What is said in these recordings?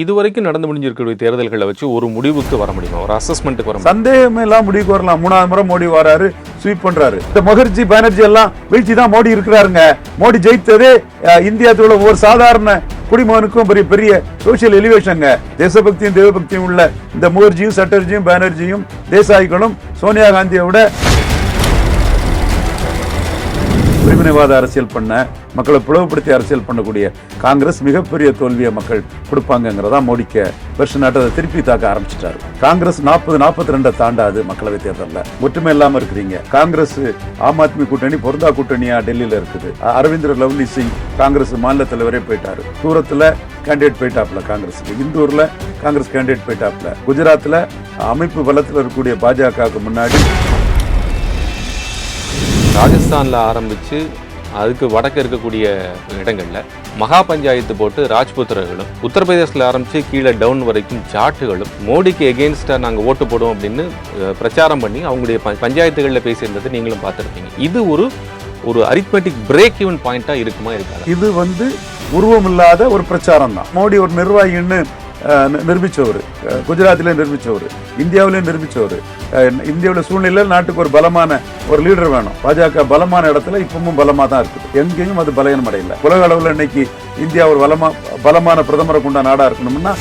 இதுவரைக்கும் நடந்து முடிஞ்சிருக்கக்கூடிய தேர்தல்களை வச்சு ஒரு முடிவுக்கு வர முடியுமா, ஒரு அசஸ்மெண்ட்டுக்கு வர முடியுமா? சந்தேகமே எல்லாம் முடிவுக்கு வரலாம். 3வது முறை மோடி வராரு, ஸ்வீப் பண்றாரு. இந்த முகர்ஜி பானர்ஜி எல்லாம் வீழ்ச்சி தான் மோடி இருக்கிறாருங்க. மோடி ஜெயித்ததே இந்தியாவில் ஒரு சாதாரண குடிமகனுக்கும் பெரிய பெரிய சோசியல் எலிவேஷன்ங்க. தேசபக்தியும் தேவபக்தியும் உள்ள இந்த முகர்ஜியும் சட்டர்ஜியும் பானர்ஜியும் தேசாய்களும் சோனியா காந்தியை விட பிரிவினைவாத அரசியல் பண்ண, மக்களை பிளவுபடுத்தி அரசியல் பண்ணக்கூடிய காங்கிரஸ் மிகப்பெரிய தோல்வியை மக்கள் கொடுப்பாங்கிறதா மோடிக்கு வெர்ஷன் ஆட்டத்தை திருப்பி தாக்க ஆரம்பிச்சிட்டாரு. காங்கிரஸ் 42 தாண்டாது மக்களவை தேர்தலில். ஒற்றுமை இல்லாம இருக்கிறீங்க. காங்கிரஸ் ஆம் ஆத்மி கூட்டணி பொருந்தா கூட்டணியா டெல்லியில இருக்குது. அரவிந்த் லவ்லி சிங் காங்கிரஸ் மாநில தலைவரே போயிட்டாரு. தூரத்துல கேண்டிடேட் போயிட்டாப்ல காங்கிரஸுக்கு. இந்தூர்ல காங்கிரஸ் கேண்டிடேட் போயிட்டாப்ல. குஜராத்ல அமைப்பு பலத்தில் இருக்கக்கூடிய பாஜகவுக்கு முன்னாடி ராஜஸ்தானில் ஆரம்பித்து அதுக்கு வடக்கு இருக்கக்கூடிய இடங்களில் மகா பஞ்சாயத்து போட்டு ராஜ்புத்திரர்களும், உத்தரப்பிரதேசில் ஆரம்பித்து கீழே டவுன் வரைக்கும் ஜாட்டுகளும் மோடிக்கு எகெயின்ஸ்டாக நாங்கள் ஓட்டு போடுவோம் அப்படின்னு பிரச்சாரம் பண்ணி அவங்களுடைய பஞ்சாயத்துகளில் பேசியிருந்தது நீங்களும் பார்த்துருப்பீங்க. இது ஒரு அரித்மெட்டிக் பிரேக் ஈவன் பாயிண்ட்டாக இருக்குமா இருக்காது? இது உருவமில்லாத ஒரு பிரச்சாரம் தான். மோடி ஒரு நிர்வாகின்னு நிரூபிச்சவர், குஜராத்திலே நிரூபிச்சவர், இந்தியாவிலே நிரூபிச்சவர். இந்தியாவில் சூழ்நிலையில் நாட்டுக்கு ஒரு பலமான ஒரு லீடர் வேணும். பாஜக பலமான இடத்துல இப்பவும் பலமா தான் இருக்குது. எங்கேயும் அது பலகீனம் அடையல. உலக அளவில் இன்னைக்கு இந்தியா ஒரு பலமான பிரதமரை கொண்ட நாடா இருக்கணும்னா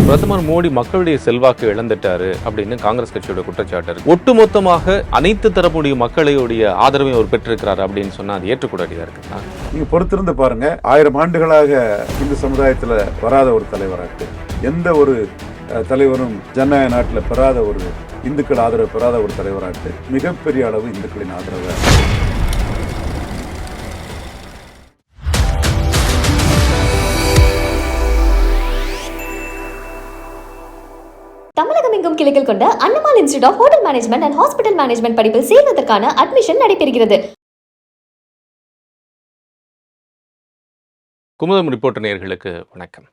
பிரதமர் மோடி மக்களுடைய செல்வாக்கு இழந்துட்டாரு அப்படின்னு காங்கிரஸ் கட்சியோட குற்றச்சாட்டு இருக்கு. ஒட்டுமொத்தமாக அனைத்து தரப்புடைய மக்களுடைய ஆதரவை அவர் பெற்றிருக்கிறார் அப்படின்னு சொன்னா அது ஏற்றுக்கூடாதா இருக்குங்களா? நீங்க பொறுத்திருந்து பாருங்க. 1000 ஆண்டுகளாக இந்து சமுதாயத்துல வராத ஒரு தலைவராட்டு, எந்த ஒரு தலைவரும் ஜனநாயக நாட்டில் பெறாத ஒரு இந்துக்கள் ஆதரவு பெறாத ஒரு தலைவராட்டு மிகப்பெரிய அளவு இந்துக்களின் ஆதரவு. தமிழகம் எங்கும் கிளைகள் கொண்ட Annamal institute of hotel management and hospital management படிப்பில் சேர்வதற்கான அட்மிஷன் நடைபெறுகிறது. குமுதம் ரிப்போர்ட்டர் நேயர்களுக்கு வணக்கம்.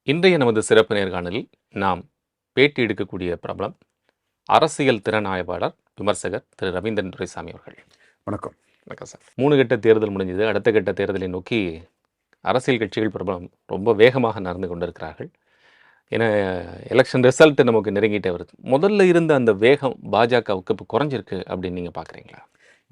இன்றைய நமது சிறப்பு நேர்காணலில் நாம் பேட்டி எடுக்கக்கூடிய பிரபலம் அரசியல் திறன் ஆய்வாளர், விமர்சகர் திரு ரவீந்திரன் துரைசாமி அவர்கள். வணக்கம். வணக்கம் சார். 3 கட்ட தேர்தல் முடிஞ்சது. அடுத்த கட்ட தேர்தலை நோக்கி அரசியல் கட்சிகள் பிரபலம் ரொம்ப வேகமாக நடந்து கொண்டிருக்கிறார்கள். ஏன்னா எலெக்ஷன் ரிசல்ட் நமக்கு நெருங்கிட்டே வருது. முதல்ல இருந்த அந்த வேகம் பாஜகவுக்கு இப்போ குறைஞ்சிருக்கு அப்படின்னு நீங்கள் பார்க்குறீங்களா?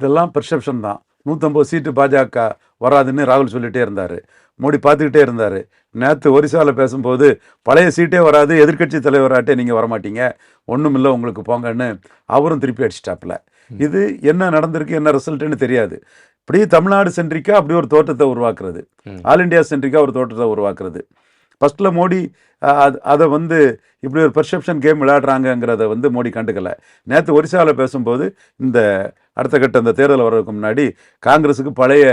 இதெல்லாம் பெர்செப்ஷன் தான். 150 சீட்டு பாஜக வராதுன்னு ராகுல் சொல்லிகிட்டே இருந்தார். மோடி பார்த்துக்கிட்டே இருந்தார். நேற்று ஒரிசாவில் பேசும்போது பழைய சீட்டே வராது, எதிர்கட்சி தலைவராட்டே நீங்கள் வரமாட்டீங்க, ஒன்றும் இல்லை உங்களுக்கு போங்கன்னு அவரும் திருப்பி அடிச்சிட்டாப்புல. இது என்ன நடந்திருக்கு, என்ன ரிசல்ட்டுன்னு தெரியாது. இப்படி தமிழ்நாடு சென்ட்ரிக்கா அப்படி ஒரு தோற்றத்தை உருவாக்குறது, ஆல் இண்டியா சென்ட்ரிக்கா ஒரு தோற்றத்தை உருவாக்குறது. ஃபஸ்ட்டில் மோடி அதை இப்படி ஒரு பெர்செப்ஷன் கேம் விளையாடுறாங்கங்கிறத மோடி கண்டுக்கலை. நேற்று ஒரிசாவில் பேசும்போது இந்த அடுத்த கட்ட இந்த தேர்தல் வர்றதுக்கு முன்னாடி காங்கிரஸுக்கு பழைய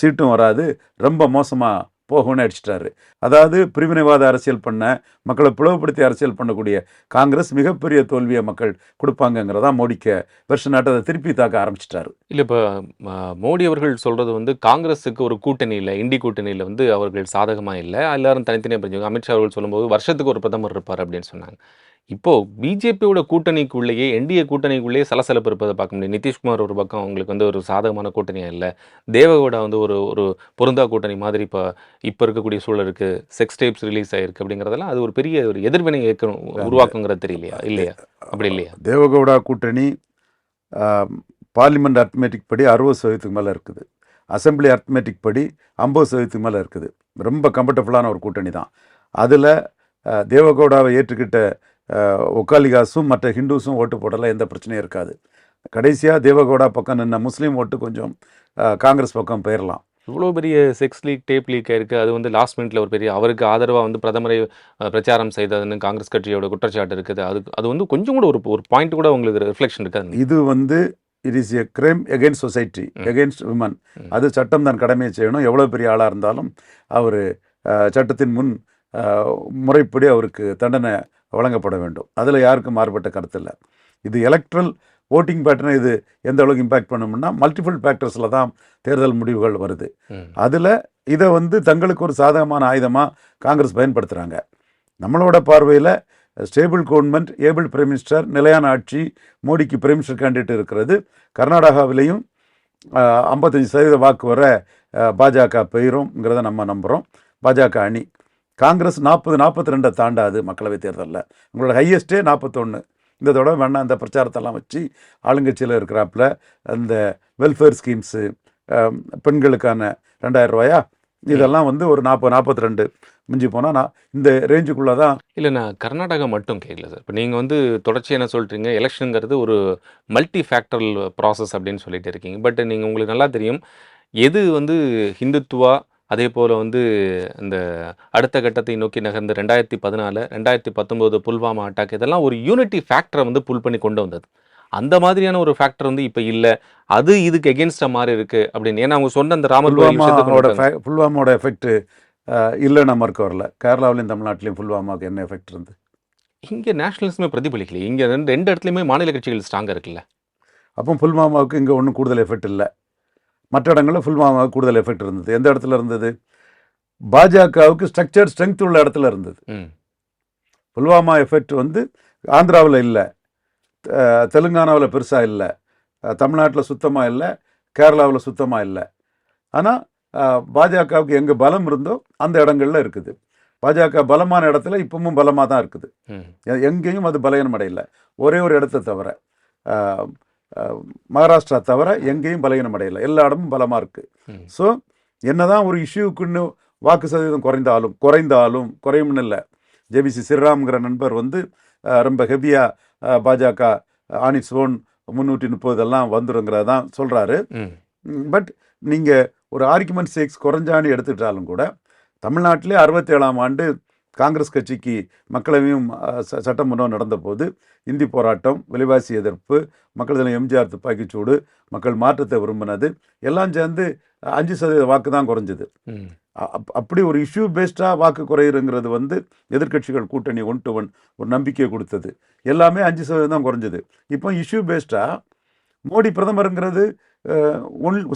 சீட்டும் வராது, ரொம்ப மோசமாக போகும்னு அடிச்சிட்டாரு. அதாவது பிரிவினைவாத அரசியல் பண்ண, மக்களை பிளவுபடுத்தி அரசியல் பண்ணக்கூடிய காங்கிரஸ் மிகப்பெரிய தோல்வியை மக்கள் கொடுப்பாங்கங்கிறதா மோடிக்கு வெர்ஷன் ஆட்டத்தை திருப்பி தாக்க ஆரம்பிச்சிட்டாரு. இல்லை, இப்போ மோடி அவர்கள் சொல்கிறது காங்கிரஸுக்கு ஒரு கூட்டணி இல்லை, இண்டி கூட்டணியில் அவர்கள் சாதகமாக இல்லை, எல்லாரும் தனித்தனியாக பிரிஞ்சுங்க. அமித்ஷா அவர்கள் சொல்லும்போது வருஷத்துக்கு ஒரு பிரதமர் இருப்பார் அப்படின்னு சொன்னாங்க. இப்போது பிஜேபியோட கூட்டணிக்குள்ளேயே, என்டிஏ கூட்டணிக்குள்ளேயே சலசலப்பு இருப்பதை பார்க்க முடியும். நிதிஷ்குமார் ஒரு பக்கம் அவங்களுக்கு ஒரு சாதகமான கூட்டணியாக இல்லை, தேவகவுடா ஒரு பொருந்தா கூட்டணி மாதிரி இப்போ இருக்கக்கூடிய சூழலுக்கு செக்ஸ் டேப்ஸ் ரிலீஸ் ஆகிருக்கு அப்படிங்கிறதெல்லாம் அது ஒரு பெரிய ஒரு எதிர்வினை உருவாக்குங்கிறது தெரியலையா? இல்லையா? அப்படி இல்லையா? தேவகவுடா கூட்டணி பார்லிமெண்ட் அர்த்மெட்டிக் படி 60% மேலே இருக்குது, அசம்பிளி அர்த்மெட்டிக் படி 50% மேலே இருக்குது. ரொம்ப கம்ஃபர்டபுளான ஒரு கூட்டணி தான். அதில் தேவகவுடாவை ஏற்றுக்கிட்ட ஒக்காலிகாஸும் மற்ற ஹிந்துஸும் ஓட்டு போடல, எந்த பிரச்சனையும் இருக்காது. கடைசியாக தேவகவுடா பக்கம் நின்ன முஸ்லீம் ஓட்டு கொஞ்சம் காங்கிரஸ் பக்கம் போயிடலாம். இவ்வளோ பெரிய செக்ஸ் லீக், டேப் லீக் ஆயிருக்கு. அது லாஸ்ட் மினிட்ல ஒரு பெரிய அவருக்கு ஆதரவாக பிரதமரை பிரச்சாரம் செய்ததுன்னு காங்கிரஸ் கட்சியோட குற்றச்சாட்டு இருக்குது. அது கொஞ்சம் கூட ஒரு பாயிண்ட் கூட உங்களுக்கு ரிஃப்ளெக்ஷன் இருக்காது. இது it is a crime against society, against women. அது சட்டம் தான் கடமையை செய்யணும். எவ்வளோ பெரிய ஆளாக இருந்தாலும் அவர் சட்டத்தின் முன் முறைப்படி அவருக்கு தண்டனை வழங்கப்பட வேண்டும். அதில் யாருக்கும் மாறுபட்ட கருத்து இல்லை. இது எலக்ட்ரல் ஓட்டிங் பேட்டர்னை இது எந்த அளவுக்கு இம்பேக்ட் பண்ணணும்னா மல்டிபிள் ஃபேக்டர்ஸில் தான் தேர்தல் முடிவுகள் வருது. அதில் இதை தங்களுக்கு ஒரு சாதகமான ஆயுதமாக காங்கிரஸ் பயன்படுத்துகிறாங்க. நம்மளோட பார்வையில் stable government, able prime minister, நிலையான ஆட்சி, மோடிக்கு பிரைம் மினிஸ்டர் கேண்டிடேட் இருக்கிறது. கர்நாடகாவிலையும் 55% வாக்கு வர பாஜக பெயரும்ங்கிறத நம்ம நம்புகிறோம். பாஜக அணி. காங்கிரஸ் 42 தாண்டாது மக்களவை தேர்தலில். உங்களோட ஹையஸ்ட்டே 41. இந்த தடவை வேணால் அந்த பிரச்சாரத்தெல்லாம் வச்சு ஆளுங்கட்சியில் இருக்கிறாப்புல அந்த வெல்ஃபேர் ஸ்கீம்ஸு, பெண்களுக்கான 2000 ரூபாயா, இதெல்லாம் வந்து ஒரு 42 மிஞ்சி போனால் நான் இந்த ரேஞ்சுக்குள்ளே தான். இல்லை, நான் கர்நாடகா மட்டும் கேட்கல சார். இப்போ நீங்கள் வந்து தொடர்ச்சியாக என்ன சொல்கிறீங்க, எலெக்ஷனுங்கிறது ஒரு மல்டி ஃபேக்டரல் ப்ராசஸ் அப்படின்னு சொல்லிட்டு இருக்கீங்க. பட் நீங்கள் உங்களுக்கு நல்லா தெரியும் எது வந்து ஹிந்துத்துவா, அதே போல் வந்து இந்த அடுத்த கட்டத்தை நோக்கி நகர்ந்து 2014, 2019 புல்வாமா அட்டாக், இதெல்லாம் ஒரு யூனிட்டி ஃபேக்டரை வந்து புல் பண்ணி கொண்டு வந்தது. அந்த மாதிரியான ஒரு ஃபேக்டர் வந்து இப்போ இல்லை, அது இதுக்கு எகென்ஸ்டாக மாறி இருக்குது அப்படின்னு. ஏன்னா அவங்க சொன்ன அந்த ராமர் கோயில் விஷயத்தை புல்வாமாவோட எஃபெக்ட் இல்லைன்னா மறுக்க வரல. கேரளாவிலையும் தமிழ்நாட்டிலையும் புல்வாமாவுக்கு என்ன எஃபெக்ட் இருந்து? இங்கே நேஷனலிசமே பிரதிபலிக்கலையே. இங்கே ரெண்டு இடத்துலையுமே மாநில கட்சிகள் ஸ்ட்ராங்காக இருக்குல்ல. அப்போ புல்வாமாவுக்கு இங்கே ஒன்றும் கூடுதல் எஃபெக்ட் இல்லை. மற்ற இடங்களில் புல்வாமாவுக்கு கூடுதல் எஃபெக்ட் இருந்தது. எந்த இடத்துல இருந்தது? பாஜகவுக்கு ஸ்ட்ரக்சர் ஸ்ட்ரென்த் உள்ள இடத்துல இருந்தது. புல்வாமா எஃபெக்ட் வந்து ஆந்திராவில் இல்லை, தெலுங்கானாவில் பெருசாக இல்லை, தமிழ்நாட்டில் சுத்தமாக இல்லை, கேரளாவில் சுத்தமாக இல்லை. ஆனால் பாஜகவுக்கு எங்கே பலம் இருந்தோ அந்த இடங்கள்ல இருக்குது. பாஜக பலமான இடத்துல இப்பவும் பலமாக தான் இருக்குது. எங்கேயும் அது பலகீனம் அடையலை. ஒரே ஒரு இடத்த தவிர, மகாராஷ்டிரா தவிர எங்கேயும் பலகீனம் அடையலை. எல்லா இடமும் பலமாக இருக்குது. ஸோ என்னதான் ஒரு இஷ்யூக்குன்னு வாக்கு சதவீதம் குறைந்தாலும் குறையும்னு இல்லை. ஜேபிசி ஸ்ரீராம்ங்கிற நண்பர் வந்து ரொம்ப ஹெவியாக பாஜக ஆன் இட்ஸ் ஓன் 330 வந்துருங்கிறத தான் சொல்கிறாரு. பட் நீங்கள் ஒரு ஆர்குமெண்ட் சேக்ஸ் குறைஞ்சான்னு எடுத்துக்கிட்டாலும் கூட, தமிழ்நாட்டிலே 67ஆம் ஆண்டு காங்கிரஸ் கட்சிக்கு மக்களவையும் சட்டமன்றம் நடந்த போது இந்தி போராட்டம், விலைவாசி எதிர்ப்பு, மக்கள் தினம், எம்ஜிஆர் துப்பாக்கிச்சூடு, மக்கள் மாற்றத்தை விரும்பினது எல்லாம் சேர்ந்து 5% வாக்கு தான் குறைஞ்சது. அப்படி ஒரு இஷ்யூ பேஸ்டாக வாக்கு குறையுங்கிறது வந்து எதிர்கட்சிகள் கூட்டணி 1 to 1 ஒரு நம்பிக்கை கொடுத்தது. எல்லாமே 5% தான் குறைஞ்சது. இப்போ இஷ்யூ பேஸ்டாக மோடி பிரதமருங்கிறது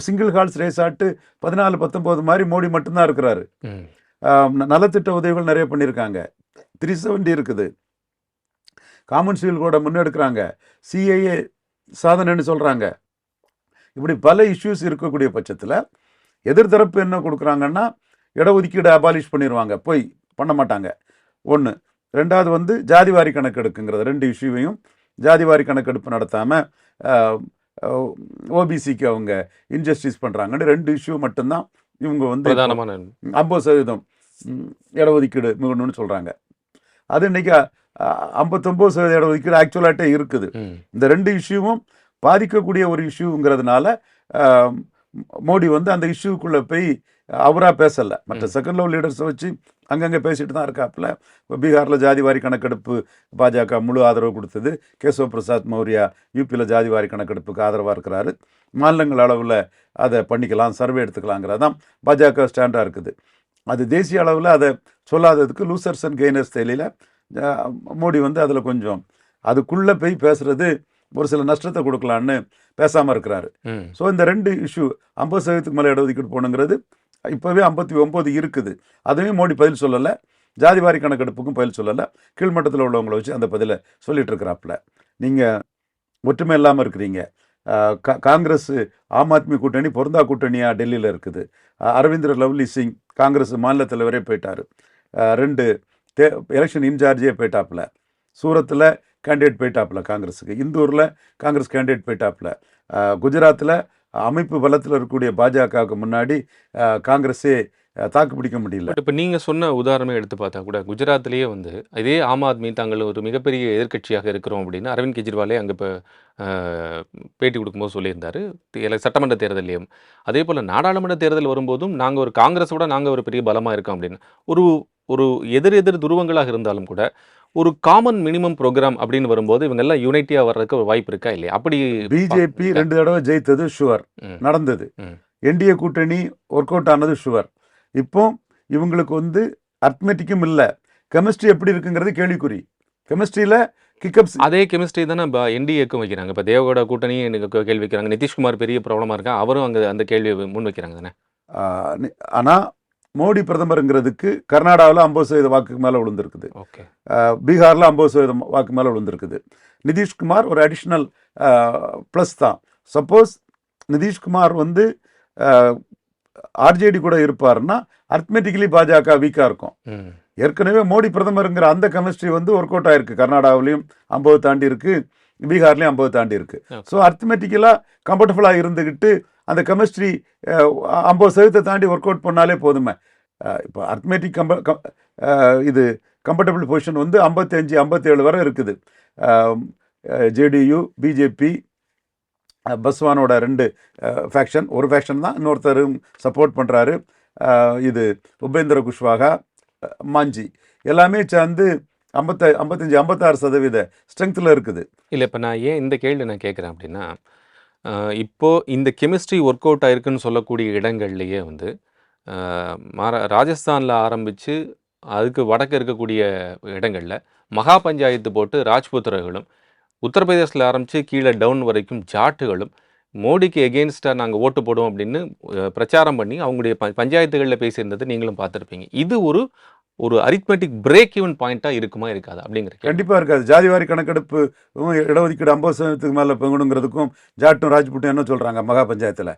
சிங்கிள் ஹார்ஸ் ரேஸ் ஆட்டு 14-19 மாதிரி மோடி மட்டும்தான் இருக்கிறாரு. நலத்திட்ட உதவிகள் நிறைய பண்ணியிருக்காங்க. 370 இருக்குது. காமன் சிவில் கூட முன்னெடுக்கிறாங்க. சிஏஏ சாதனைன்னு சொல்கிறாங்க. இப்படி பல இஷ்யூஸ் இருக்கக்கூடிய பட்சத்தில் எதிர்த்தரப்பு என்ன கொடுக்குறாங்கன்னா, இடஒதுக்கீடு அபாலிஷ் பண்ணிடுவாங்க, போய் பண்ண மாட்டாங்க. 1. 2வது வந்து ஜாதிவாரி கணக்கெடுக்குங்கிறது. 2 இஷ்யூவையும் ஜாதிவாரி கணக்கெடுப்பு நடத்தாமல் ஓபிசிக்கு அவங்க இன்ஜஸ்டிஸ் பண்ணுறாங்கன்னு 2 இஷ்யூ மட்டும்தான் இவங்க வந்து 50% இடஒதுக்கீடு மிகணும்னு சொல்கிறாங்க. அது இன்னைக்கு 59% இடஒதுக்கீடு ஆக்சுவலாட்டே இருக்குது. இந்த 2 இஷ்யூவும் பாதிக்கக்கூடிய ஒரு இஷ்யூங்கிறதுனால மோடி வந்து அந்த இஷ்யூக்குள்ளே போய் அவராக பேசலை. மற்ற செகண்ட் லெவல் லீடர்ஸை வச்சு அங்கங்கே பேசிட்டு தான் இருக்காப்புல. இப்போ பீகாரில் ஜாதிவாரி கணக்கெடுப்பு பாஜக முழு ஆதரவு கொடுத்தது. கேசவ பிரசாத் மௌரியா யூபியில் ஜாதிவாரி கணக்கெடுப்புக்கு ஆதரவாக இருக்கிறாரு. மாநிலங்கள் அளவில் அதை பண்ணிக்கலாம், சர்வே எடுத்துக்கலாங்கிறது தான் பாஜக ஸ்டாண்டாக இருக்குது. அது தேசிய அளவில் அதை சொல்லாததுக்கு லூசர்ஸ் அண்ட் கெய்னர்ஸ் செயலியில் மோடி வந்து அதில் கொஞ்சம் அதுக்குள்ளே போய் பேசுகிறது ஒரு சில நஷ்டத்தை கொடுக்கலான்னு பேசாமல் இருக்கிறாரு. ஸோ இந்த 2 இஷ்யூ 50% மேலே இடஒதுக்கீடு போகணுங்கிறது இப்போவே 59 இருக்குது. அதுவும் மோடி பதில் சொல்லலை. ஜாதிவாரி கணக்கெடுப்புக்கும் பதில் சொல்லலை. கீழ்மட்டத்தில் உள்ளவங்களை வச்சு அந்த பதிலை சொல்லிட்டு இருக்கிறாப்புல. நீங்கள் ஒற்றுமை இல்லாமல் இருக்கிறீங்க. காங்கிரஸ் ஆம் ஆத்மி கூட்டணி பொருந்தா கூட்டணியாக டெல்லியில் இருக்குது. அரவிந்தர் லவ்லி சிங் காங்கிரஸ் மாநில தலைவரே போயிட்டார். 2 எலெக்ஷன் இன்சார்ஜே போயிட்டாப்புல. சூரத்தில் கேண்டிடேட் போயிட்டாப்புல காங்கிரஸுக்கு. இந்தூரில் காங்கிரஸ் கேண்டிடேட் போயிட்டாப்புல. குஜராத்தில் அமைப்பு பலத்தில் இருக்கக்கூடிய பாஜகவுக்கு முன்னாடி காங்கிரஸே தாக்கு பிடிக்க முடியல. இப்போ நீங்கள் சொன்ன உதாரணமே எடுத்து பார்த்தா கூட குஜராத்லேயே வந்து இதே ஆம் ஆத்மி தாங்கள் ஒரு மிகப்பெரிய எதிர்க்கட்சியாக இருக்கிறோம் அப்படின்னு அரவிந்த் கெஜ்ரிவாலே அங்கே இப்போ பேட்டி கொடுக்கும்போது சொல்லியிருந்தார். சட்டமன்ற தேர்தலையும் அதே போல் நாடாளுமன்ற தேர்தல் வரும்போதும் நாங்கள் ஒரு காங்கிரஸோட நாங்கள் ஒரு பெரிய பலமாக இருக்கோம் அப்படின்னு ஒரு எதிர் துருவங்களாக இருந்தாலும் கூட ஒரு காமன் மினிமம் ப்ரோக்ராம் அப்படின்னு வரும்போது இவங்க எல்லாம் யூனைட்டியாக வர்றதுக்கு ஒரு வாய்ப்பு இருக்கா இல்லையா? அப்படி பிஜேபி 2 தடவை ஜெயித்தது ஷுவர், நடந்தது. என்டிஏ கூட்டணி ஒர்க் அவுட் ஆனது ஷுவர். இப்போ இவங்களுக்கு வந்து அர்த்மெட்டிக்கும் இல்லை. கெமிஸ்ட்ரி எப்படி இருக்குங்கிறது கேள்விக்குறி. கெமிஸ்ட்ரியில் கிக்கப்ஸ் அதே கெமிஸ்ட்ரி தானே என்டிஏக்கும் வைக்கிறாங்க. இப்போ தேவகோட கூட்டணி கேள்வி வைக்கிறாங்க. நிதிஷ்குமார் பெரிய ப்ராப்ளமாக இருக்கா, அவரும் அங்கே அந்த கேள்வியை முன் வைக்கிறாங்க தானே. ஆனால் மோடி பிரதமருங்கிறதுக்கு கர்நாடகாவில் 50% வாக்குக்கு மேலே விழுந்திருக்குது. பீகாரில் 50% வாக்கு மேலே விழுந்திருக்குது. நிதிஷ்குமார் ஒரு அடிஷ்னல் ப்ளஸ் தான். சப்போஸ் நிதிஷ்குமார் வந்து ஆர்ஜேடி கூட இருப்பாருன்னா அர்த்மெட்டிக்கலி பாஜக வீக்காக இருக்கும். ம். ஏற்கனவே மோடி பிரதமருங்கிற அந்த கெமிஸ்ட்ரி வந்து ஒர்க் அவுட் ஆயிருக்கு. கர்நாடகாவிலையும் 50 தாண்டி இருக்கு, பீகார்லேயும் 50 தாண்டி இருக்கு. ஸோ அர்த்மெட்டிக்கலாக கம்ஃபர்டபுளாக இருந்துக்கிட்டு அந்த கெமிஸ்ட்ரி 50% தாண்டி ஒர்க் அவுட் பண்ணாலே போதுமே. இப்போ அர்த்மெட்டிக் இது கம்ஃபர்டபுள் பொசிஷன் வந்து 55 57 வரை இருக்குது. ஜேடியு, பிஜேபி, பஸ்வானோட 2 ஃபேக்ஷன், ஒரு ஃபேக்ஷன் தான், இன்னொருத்தரும் சப்போர்ட் பண்ணுறாரு. இது உபேந்திர குஷ்வாகா, மாஞ்சி எல்லாமே சேர்ந்து 55-56% ஸ்ட்ரென்த்தில் இருக்குது. இல்லை, இப்போ நான் ஏன் இந்த கேள்வி நான் கேட்குறேன் அப்படின்னா, இப்போது இந்த கெமிஸ்ட்ரி ஒர்க் அவுட் ஆயிருக்குன்னு சொல்லக்கூடிய இடங்கள்லையே வந்து ராஜஸ்தானில் ஆரம்பித்து அதுக்கு வடக்கு இருக்கக்கூடிய இடங்களில் மகா பஞ்சாயத்து போட்டு ராஜ்புத்திரர்களும், உத்தரப்பிரதேசில் ஆரம்பித்து கீழே டவுன் வரைக்கும் ஜாட்டுகளும் மோடிக்கு எகெயின்ஸ்டாக நாங்கள் ஓட்டு போடுவோம் அப்படின்னு பிரச்சாரம் பண்ணி அவங்களுடைய பஞ்சாயத்துகளில் பேசியிருந்தது நீங்களும் பார்த்துருப்பீங்க. இது ஒரு அரித்மெட்டிக் பிரேக் ஈவன் பாயிண்ட்டாக இருக்குமா இருக்காது அப்படிங்கிற கண்டிப்பாக இருக்காது. ஜாதிவாரி கணக்கெடுப்பு இடஒதுக்கீடு 50% மேலே பெங்கணுங்கிறதுக்கும் ஜாட்டும் ராஜ்புட்டும் என்ன சொல்கிறாங்க மகா பஞ்சாயத்தில்?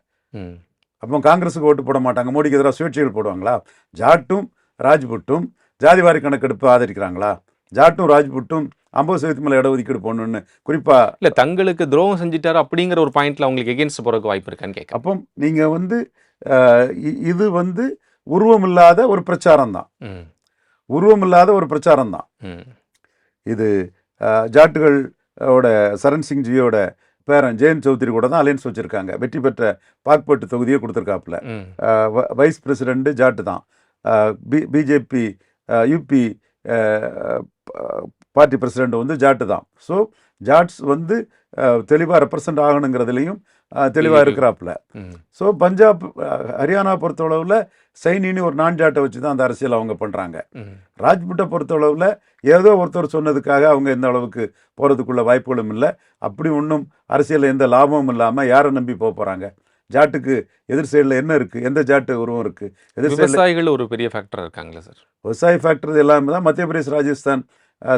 அப்போ காங்கிரஸுக்கு ஓட்டு போட மாட்டாங்க, மோடிக்கு எதிராக சுயேட்சைகள் போடுவாங்களா? ஜாட்டும் ராஜ்புட்டும் ஜாதிவாரி கணக்கெடுப்பு ஆதரிக்கிறாங்களா? ஜாட்டும் ராஜ்புட்டும் 50% மேலே இடஒதுக்கீடு போடணுன்னு குறிப்பாக இல்லை, தங்களுக்கு துரோகம் செஞ்சுட்டாரு அப்படிங்கிற ஒரு பாயிண்ட்ல அவங்களுக்கு எகெயின்ஸ்ட் போகிறதுக்கு வாய்ப்பு இருக்கான்னு கேட்க. அப்போ நீங்கள் வந்து இது வந்து உருவமில்லாத ஒரு பிரச்சாரம் தான், உருவமில்லாத ஒரு பிரச்சாரம் தான் இது. ஜாட்டுகளோட சரண் சிங்ஜியோட பேரன் ஜெயந்த் சௌத்ரி கூட தான் அலையன்ஸ் வச்சுருக்காங்க. வெற்றி பெற்ற பாக்பட்டு தொகுதியை கொடுத்துருக்காப்புல. வைஸ் பிரசிடெண்ட்டு ஜாட்டு தான். பிஜேபி யூபி பார்ட்டி பிரசிடெண்ட் வந்து ஜாட்டு தான். ஸோ ஜாட்ஸ் வந்து தெளிவாக ரெப்ரசன்ட் ஆகணுங்கிறதுலையும் தெளிவாக இருக்கிறாப்புல. ஸோ பஞ்சாப், ஹரியானா பொறுத்தளவில் சைனின்னு ஒரு நான் ஜாட்டை வச்சு தான் அந்த அரசியல் அவங்க பண்ணுறாங்க. ராஜ்புட்டை பொறுத்தளவில் ஏதோ ஒருத்தர் சொன்னதுக்காக அவங்க எந்த அளவுக்கு போகிறதுக்குள்ள வாய்ப்புகளும் இல்லை. அப்படி ஒன்றும் அரசியலில் எந்த லாபமும் இல்லாமல் யாரை நம்பி போக போகிறாங்க? ஜாட்டுக்கு எதிர் சைடில் என்ன இருக்குது? எந்த ஜாட்டு உருவம் இருக்குது? எதிர் விவசாயிகள் ஒரு பெரிய ஃபேக்டர் இருக்காங்களா சார்? விவசாய ஃபேக்டர் எல்லாமே தான். மத்திய பிரதேஷ், ராஜஸ்தான்,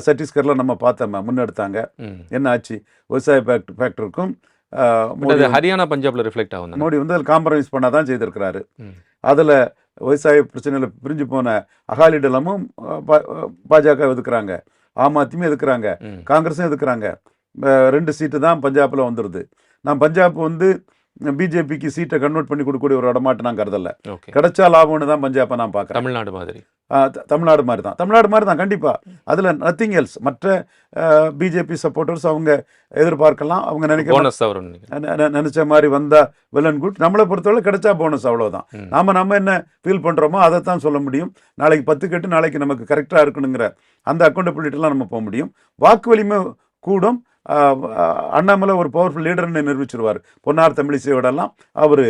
சத்தீஸ்கரில் நம்ம பார்த்தோம், முன்னெடுத்தாங்க. என்ன ஆச்சு? விவசாய ஃபேக்டருக்கும் ஹரியானா, பஞ்சாப்ல ரிஃப்ளெக்ட் ஆகும். மோடி வந்து அதில் காம்ப்ரமைஸ் பண்ண தான் செய்திருக்கிறாரு. அதில் விவசாய பிரச்சனையில் பிரிஞ்சு போன அகாலிடலமும் பாஜக எதுக்குறாங்க, ஆம் ஆத்மி எதுக்குறாங்க, காங்கிரஸும் எதுக்குறாங்க. 2 சீட்டு தான் பஞ்சாபில் வந்துடுது. நான் பஞ்சாப் வந்து பிஜேபிக்கு சீட்டை கன்வெர்ட் பண்ணி கொடுக்கக்கூடிய ஒரு இடமாட்டு நான் கருதலை. கிடைச்சா லாபம்னு தான் பஞ்சாப்பை நான் பார்க்குறேன். தமிழ்நாடு மாதிரி, தமிழ்நாடு மாதிரி தான், தமிழ்நாடு மாதிரி தான் கண்டிப்பாக. அதில் நத்திங் எல்ஸ். மற்ற பிஜேபி சப்போர்ட்டர்ஸ் அவங்க எதிர்பார்க்கலாம், அவங்க நினைச்ச மாதிரி வந்தால் வெல் அண்ட் குட். நம்மளை பொறுத்தவரை கிடைச்சா போனஸ், அவ்வளோதான். நம்ம என்ன ஃபீல் பண்ணுறோமோ அதை தான் சொல்ல முடியும். நாளைக்கு 10 கட்டு நாளைக்கு நமக்கு கரெக்டாக இருக்கணுங்கிற அந்த அக்கௌண்டபிலிட்டிலாம் நம்ம போக முடியும். வாக்கு வலிமை கூடும். அண்ணாமலை ஒரு பவர்ஃபுல் லீடர்னு நிரூபிச்சிருவார். பொன்னார் தமிழிசையோடலாம் அவர்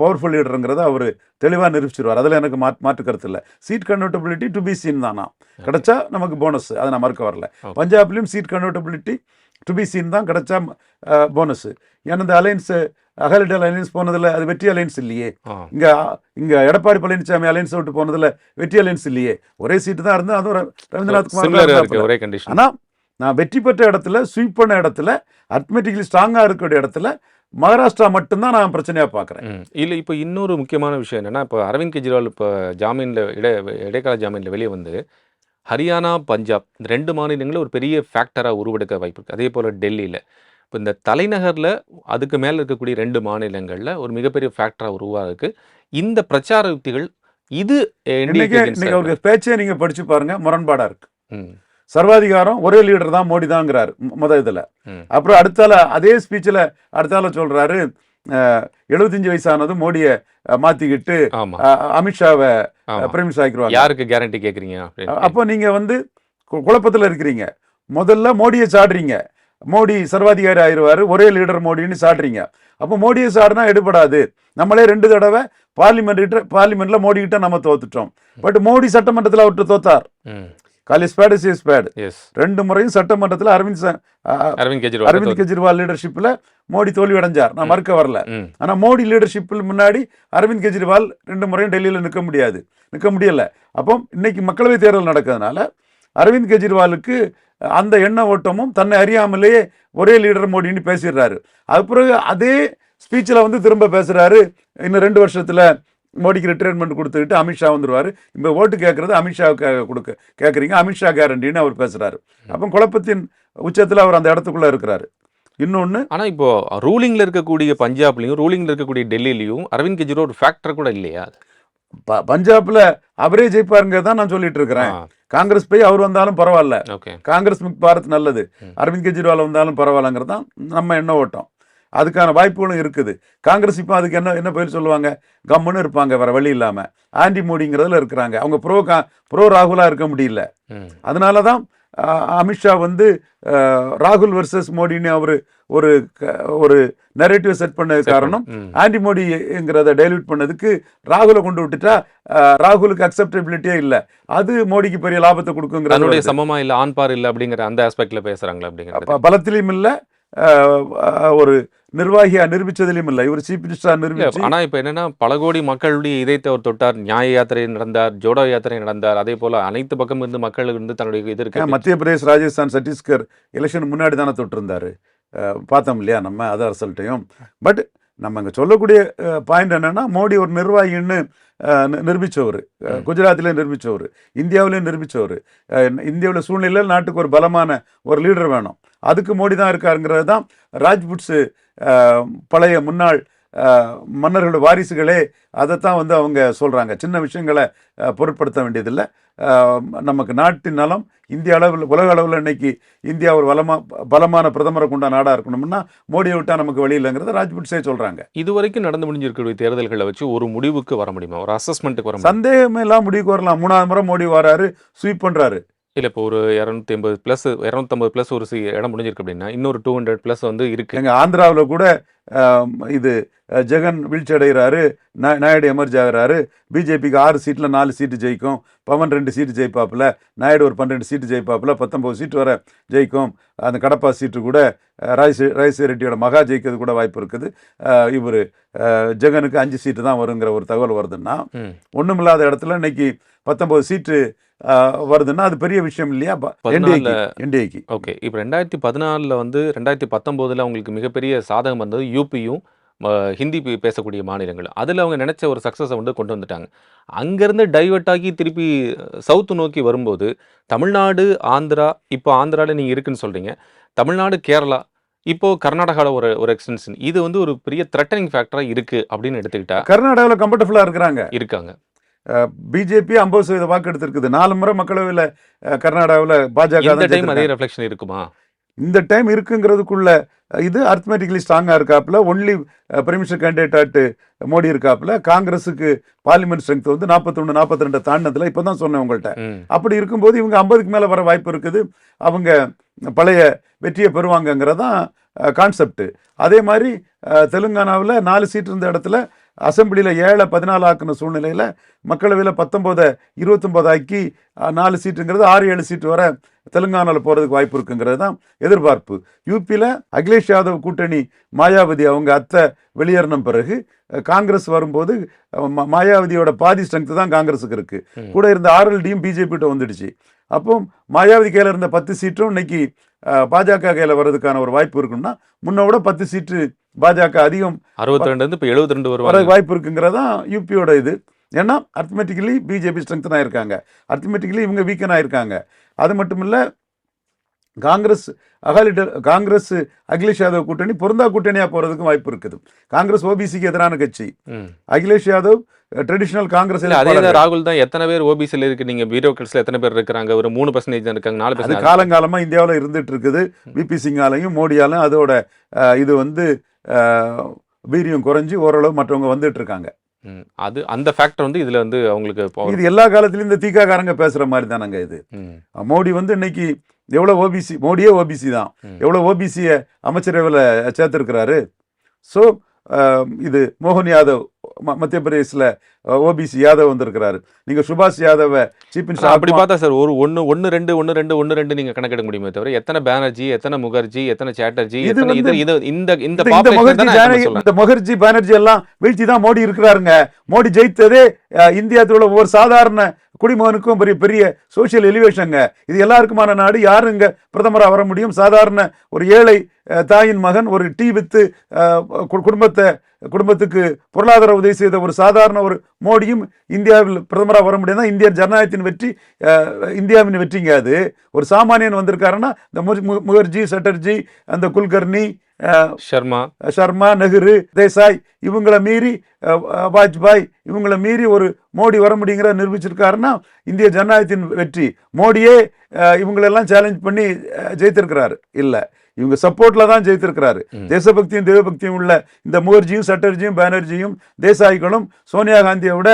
பவர்ஃபுல் லீடருங்கிறத அவர் தெளிவாக நிரூபிச்சிருவார். அதில் எனக்கு மாற்று கருத்து இல்லை. Seat convertibility to be seen தானா, கிடைச்சா நமக்கு போனஸ், அதை நான் மறுக்க வரல. பஞ்சாப்லேயும் seat convertibility to be seen தான், கிடைச்சா போனஸ். ஏன்னா இந்த அலையன்ஸு அகலிடல் அலையன்ஸ் போனதில் அது வெற்றி அலையன்ஸ் இல்லையே. இங்கே எடப்பாடி பழனிசாமி அலையன்ஸ் விட்டு போனதில் வெற்றி அலையன்ஸ் இல்லையே. ஒரே சீட்டு தான் இருந்து, அதுவும் ரவீந்திரநாத் குமார். ஒரே கண்டிஷன். ஆனால் நான் வெற்றி பெற்ற இடத்துல, ஸ்வீப் பண்ண இடத்துல, அர்த்மெட்டிக்கலி ஸ்ட்ராங்காக இருக்கக்கூடிய இடத்துல மகாராஷ்டிரா மட்டும்தான் நான் பிரச்சனையாக பார்க்குறேன். இல்லை, இப்போ இன்னொரு முக்கியமான விஷயம் என்னென்னா, இப்போ அரவிந்த் கெஜ்ரிவால் இப்போ ஜாமீனில் இடைக்கால ஜாமீனில் வெளியே வந்து ஹரியானா, பஞ்சாப் இந்த 2 மாநிலங்களில் ஒரு பெரிய ஃபேக்டராக உருவெடுக்க வாய்ப்பு இருக்குது. அதே போல் டெல்லியில் இப்போ இந்த தலைநகரில் அதுக்கு மேலே இருக்கக்கூடிய 2 மாநிலங்களில் ஒரு மிகப்பெரிய ஃபேக்டராக உருவாகுது. இந்த பிரச்சார யுக்திகள் இது இன்னைக்கு பேச்சே நீங்கள் படித்து பாருங்கள், முரண்பாடாக இருக்குது. சர்வாதிகாரம் ஒரே லீடர் தான், மோடி தாங்கிறாரு இதில். அப்புறம் அடுத்தால அதே ஸ்பீச்சில் அடுத்தால சொல்கிறாரு 75 வயசானது மோடியை மாற்றிக்கிட்டு அமித்ஷாவை பிரைம் மினிஸ்டர் ஆக்கிடுவாங்க. யாருக்கு கேரண்டி கேட்குறீங்க? அப்போ நீங்கள் வந்து குழப்பத்தில் இருக்கிறீங்க. முதல்ல மோடியை சாடுறீங்க, மோடி சர்வாதிகாரி ஆயிடுவார், ஒரே லீடர் மோடின்னு சாடுறீங்க. அப்போ மோடியை சாடுனா எடுபடாது. நம்மளே 2 தடவை பார்லிமெண்ட்டில் மோடி கிட்ட நம்ம தோத்துட்டோம். பட் மோடி சட்டமன்றத்தில் அவர்கிட்ட தோத்தார். காலிஸ்பேடு சிஸ்பேடு 2 முறையும் சட்டமன்றத்தில் அரவிந்த் கெஜ்ரிவால் லீடர்ஷிப்பில் மோடி தோல்வி அடைஞ்சார். நான் மறுக்க வரல. ஆனால் மோடி லீடர்ஷிப்பில் முன்னாடி அரவிந்த் கெஜ்ரிவால் 2 முறையும் டெல்லியில் நிற்க முடியலை. அப்போ இன்னைக்கு மக்களவைத் தேர்தல் நடக்கிறதுனால அரவிந்த் கெஜ்ரிவாலுக்கு அந்த எண்ண ஓட்டமும் தன்னை அறியாமலேயே ஒரே லீடர் மோடின்னு பேசிடுறாரு. அது பிறகு அதே ஸ்பீச்சில் வந்து திரும்ப பேசுகிறாரு, இன்னும் 2 வருஷத்தில் மோடிக்கு ரிட்டையர்மெண்ட் கொடுத்துக்கிட்டு அமித்ஷா வந்துருவாரு. இப்போ ஓட்டு கேட்கறது அமித்ஷாவுக்கு கேட்குறீங்க, அமித்ஷா கேரண்டின்னு அவர் பேசுறாரு. அப்போ குழப்பத்தின் உச்சத்தில் அவர் அந்த இடத்துக்குள்ள இருக்கிறாரு. இன்னொன்று, ஆனா இப்போ ரூலிங்ல இருக்கக்கூடிய பஞ்சாப்லயும் ரூலிங்ல இருக்கக்கூடிய டெல்லியிலயும் அரவிந்த் கெஜ்ரிவால் ஒரு ஃபேக்டர் கூட இல்லையா? பஞ்சாப்ல அவரே ஜெயிப்பாருங்க தான் நான் சொல்லிட்டு இருக்கிறேன். காங்கிரஸ் போய் அவர் வந்தாலும் பரவாயில்ல, ஓகே, காங்கிரஸ் முக்த் பாரத் நல்லது, அரவிந்த் கெஜ்ரிவால் வந்தாலும் பரவாயில்லங்கிறது தான் நம்ம எண்ண ஓட்டம். அதுக்கான வாய்ப்புகளும் இருக்குது. காங்கிரஸ் இப்போ அதுக்கு என்ன பேர் சொல்லுவாங்க, கம்முன்னு இருப்பாங்க, வேற வழி இல்லாமல் ஆன்டி மோடிங்கிறதுல இருக்கிறாங்க. அவங்க ப்ரோ ராகுலாக இருக்க முடியல. அதனால தான் அமித்ஷா வந்து ராகுல் வர்சஸ் மோடின்னு அவர் ஒரு நெரேட்டிவ் செட் பண்ணது காரணம், ஆன்டி மோடிங்கிறத டைல்யூட் பண்ணதுக்கு ராகுலை கொண்டு விட்டுட்டா ராகுலுக்கு அக்செப்டபிலிட்டியே இல்லை, அது மோடிக்கு பெரிய லாபத்தை கொடுக்குங்கிற சமமா இல்ல ஆன் பார் இல்ல அப்படிங்கிற அந்த ஆஸ்பெக்ட்ல பேசுறாங்களா? அப்படிங்கிற பலத்திலையும் இல்லை, ஒரு நிர்வாகியா நிரூபிச்சதிலும் இல்லை, இவர் சீஃப் மினிஸ்டரா நிரூபிச்சு. ஆனா இப்ப என்னன்னா பல கோடி மக்களுடைய இதயத்தை அவர் தொட்டார். நியாய யாத்திரை நடந்தார், ஜோடோ யாத்திரை நடந்தார். அதே போல அனைத்து பக்கம் இருந்து மக்களுக்கு இருந்து தன்னுடைய இது இருக்கு. மத்திய பிரதேஷ், ராஜஸ்தான், சத்தீஸ்கர் எலெக்ஷன் முன்னாடி தானே தொட்டிருந்தாரு, பார்த்தோம் இல்லையா நம்ம அதை ரிசல்ட்டையும். பட் நம்ம இங்கே சொல்லக்கூடிய பாயிண்ட் என்னன்னா, மோடி ஒரு நிர்வாகின்னு நிரூபித்தவர், குஜராத்திலே நிரூபித்தவர், இந்தியாவிலேயும் நிரூபித்தவர். இந்தியாவில் சூழ்நிலையில் நாட்டுக்கு ஒரு பலமான ஒரு லீடர் வேணும், அதுக்கு மோடி தான் இருக்காருங்கிறது தான் ராஜ்புட்ஸு பழைய முன்னாள் மன்னர்களோட வாரிசுகளே அதைத்தான் வந்து அவங்க சொல்கிறாங்க. சின்ன விஷயங்களை பொருட்படுத்த வேண்டியதில்லை. நமக்கு நாட்டின் நலம் இந்திய அளவில், உலக அளவில் இன்னைக்கு இந்தியா ஒரு பலமான பிரதமரை கொண்ட நாடாக இருக்கணும்னா மோடியை விட்டால் நமக்கு வழி இல்லைங்கிறத ராஜ்புட்ஸே சொல்கிறாங்க. இதுவரைக்கும் நடந்து முடிஞ்சிருக்கக்கூடிய தேர்தல்களை வச்சு ஒரு முடிவுக்கு வர முடியுமா, ஒரு அசஸ்மெண்ட்டுக்கு வர முடியுமா? சந்தேகமே எல்லாம் முடிவுக்கு வரலாம். 3வது முறை மோடி வராரு, ஸ்வீப் பண்ணுறாரு. இல்லை, இப்போ ஒரு 250+ ஒரு இடம் முடிஞ்சிருக்கு அப்படின்னா இன்னொரு 200+ வந்து இருக்கு. எங்கள் ஆந்திராவில் கூட இது ஜெகன் வீழ்ச்சி அடைகிறாரு, நாயுடு எமர்ஜ் ஆகிறாரு. பிஜேபிக்கு 6 சீட்டில் 4 சீட்டு ஜெயிக்கும், பவன் 2 சீட்டு ஜெயிப்பாப்புல, நாயுடு ஒரு 12 சீட்டு ஜெயிப்பாப்புல, 19 சீட்டு வர ஜெயிக்கும். அந்த கடப்பா சீட்டு கூட ராஜசேகர ரெட்டியோட மகா ஜெயிக்கிறது கூட வாய்ப்பு இருக்குது. இவர் ஜெகனுக்கு 5 சீட்டு தான் வருங்கிற ஒரு தகவல் வருதுன்னா, ஒன்றுமில்லாத இடத்துல இன்னைக்கு 19 சீட்டு வருதுன்னா அது பெரிய விஷயம் இல்லையா என்டிஏக்கு? ஓகே, இப்போ 2014 வந்து 2019 அவங்களுக்கு மிகப்பெரிய சாதகம் வந்தது யூபியும் ஹிந்தி பேசக்கூடிய மாநிலங்கள். அதில் அவங்க நினச்ச ஒரு சக்ஸஸை வந்து கொண்டு வந்துட்டாங்க. அங்கேருந்து டைவெர்ட் ஆகி திருப்பி சவுத்து நோக்கி வரும்போது தமிழ்நாடு, ஆந்திரா, இப்போ ஆந்திராவில் நீங்கள் இருக்குன்னு சொல்கிறீங்க, தமிழ்நாடு, கேரளா, இப்போது கர்நாடகாவில் ஒரு எக்ஸ்டென்ஷன், இது வந்து ஒரு பெரிய த்ரெட்டனிங் ஃபேக்டராக இருக்குது அப்படின்னு எடுத்துக்கிட்டா கர்நாடகாவில் கம்ஃபர்டபுளாக இருக்காங்க. பிஜேபி 50% வாக்கு எடுத்திருக்குது. 4 முறை மக்களவையில் கர்நாடகாவில் பாஜக அதே ரெஃப்ளெக்ஷன் இருக்குமா? இந்த டைம் இருக்குங்கிறதுக்குள்ள இது அர்த்மெட்டிக்கலி ஸ்ட்ராங்காக இருக்காப்புல. Only prime minister candidate Modi இருக்காப்புல. காங்கிரஸுக்கு பார்லிமெண்ட் ஸ்ட்ரென்த் வந்து 41, 42 தாண்டினதுல இப்போ தான் சொன்னேன் உங்கள்கிட்ட. அப்படி இருக்கும்போது இவங்க 50க்கு மேலே வர வாய்ப்பு இருக்குது. அவங்க பழைய வெற்றியை பெறுவாங்கங்கிறதான் கான்செப்ட். அதே மாதிரி தெலுங்கானாவில் 4 சீட் இருந்த இடத்துல அசம்பிளியில் 7 14 ஆக்குன சூழ்நிலையில் மக்களவையில் 19 29 ஆக்கி 4 சீட்டுங்கிறது 6-7 சீட்டு வர தெலுங்கானாவில் போகிறதுக்கு வாய்ப்பு இருக்குங்கிறது தான் எதிர்பார்ப்பு. யூபியில் அகிலேஷ் யாதவ் கூட்டணி மாயாவதி அவங்க அத்தை வெளியேறின பிறகு காங்கிரஸ் வரும்போது மாயாவதியோட பாதி ஸ்ட்ரென்த் தான் காங்கிரஸுக்கு இருக்குது. கூட இருந்த RLDயும் பிஜேபிகிட்ட வந்துடுச்சு. அப்போ மாயாவதி கையில் இருந்த 10 சீட்டும் இன்னைக்கு பாஜக கையில் வர்றதுக்கான ஒரு வாய்ப்பு இருக்குன்னா, முன்னோட 10 சீட்டு பாஜக அதிகம் 62 இப்போ 72 வர வாய்ப்பு இருக்குங்கிறதான் யூபியோட இது. ஏன்னா அர்த்மெட்டிக்கலி பிஜேபி ஸ்ட்ரென்தன் ஆயிருக்காங்க, அர்த்மெட்டிக்கலி இவங்க வீக்கன் ஆயிருக்காங்க. அது மட்டும் இல்லை, காங்கிரஸ் அகிலேஷ் யாதவ் கூட்டணி பொருந்தா கூட்டணியாக போகிறதுக்கும் வாய்ப்பு இருக்குது. காங்கிரஸ் ஓபிசிக்கு எதிரான கட்சி, அகிலேஷ் யாதவ் ட்ரெடிஷனல் காங்கிரஸ். அதே ராகுல் தான் எத்தனை பேர் ஓபிசியில் இருக்கு, நீங்க பியூரோக்ராட்ஸ்ல எத்தனை பேர் இருக்காங்க? ஒரு 3% தான் இருக்காங்க, 4%. காலங்காலமாக இந்தியாவில் இருந்துட்டு இருக்குது. விபி சிங்காலையும் மோடியாலும் அதோட இது வந்து வீரியம் குறைஞ்சி ஓரளவு மற்றவங்க வந்துட்டு இருக்காங்க. அது அந்த ஃபேக்டர் வந்து இதுல வந்து அவங்களுக்கு இது எல்லா காலத்திலும் இந்த தீக்காக்காரங்க பேசுற மாதிரி தானங்க இது. மோடி வந்து இன்னைக்கு எவ்வளோ ஓபிசி, மோடியே ஓபிசி தான், எவ்வளோ ஓபிசியை அமைச்சரவையில் சேர்த்துருக்கிறாரு. ஸோ இது மோகன் யாதவ் மத்திய பிரதேசில் ஓபிசி யாதவ் வந்திருக்கிறாரு. நீங்கள் சுபாஷ் யாதவை சீஃப் மினிஸ்டர் அப்படி பார்த்தா சார் ஒரு 1-2 நீங்கள் கணக்கெடுக்க முடியுமே தவிர எத்தனை பானர்ஜி, எத்தனை முகர்ஜி, எத்தனை சாட்டர்ஜி, இந்த முகர்ஜி பானர்ஜி எல்லாம் வீழ்ச்சி தான் மோடி இருக்கிறாருங்க. மோடி ஜெயித்ததே இந்தியாவில் ஒவ்வொரு சாதாரண குடிமகனுக்கும் பெரிய பெரிய சோசியல் எலிவேஷனுங்க. இது எல்லாருக்குமான நாடு. யாருங்க பிரதமராக வர முடியும்? சாதாரண ஒரு ஏழை தாயின் மகன் ஒரு டீ வித்து குடும்பத்தை குடும்பத்துக்கு பொருளாதார உதவி செய்த ஒரு சாதாரண ஒரு மோடியும் இந்தியாவில் பிரதமராக வர முடியும்னா இந்திய ஜனநாயகத்தின் வெற்றி, இந்தியாவின் வெற்றிங்க. அது ஒரு சாமானியன் வந்திருக்காருன்னா இந்த முகர்ஜி, சட்டர்ஜி, அந்த குல்கர்னி, சர்மா, நெஹ்ரு, தேசாய் இவங்களை மீறி, வாஜ்பாய் இவங்களை மீறி ஒரு மோடி வர முடியுங்கிற நிரூபிச்சிருக்காருன்னா இந்திய ஜனநாயகத்தின் வெற்றி. மோடியே இவங்களெல்லாம் சேலஞ்ச் பண்ணி ஜெயித்திருக்கிறாரு இல்லை, இவங்க சப்போர்ட்ல தான் ஜெயித்திருக்கிறாரு. தேசபக்தியும் தெய்வபக்தியும் உள்ள இந்த முகர்ஜியும், சட்டர்ஜியும், பானர்ஜியும், தேசாய்களும் சோனியா காந்தியை விட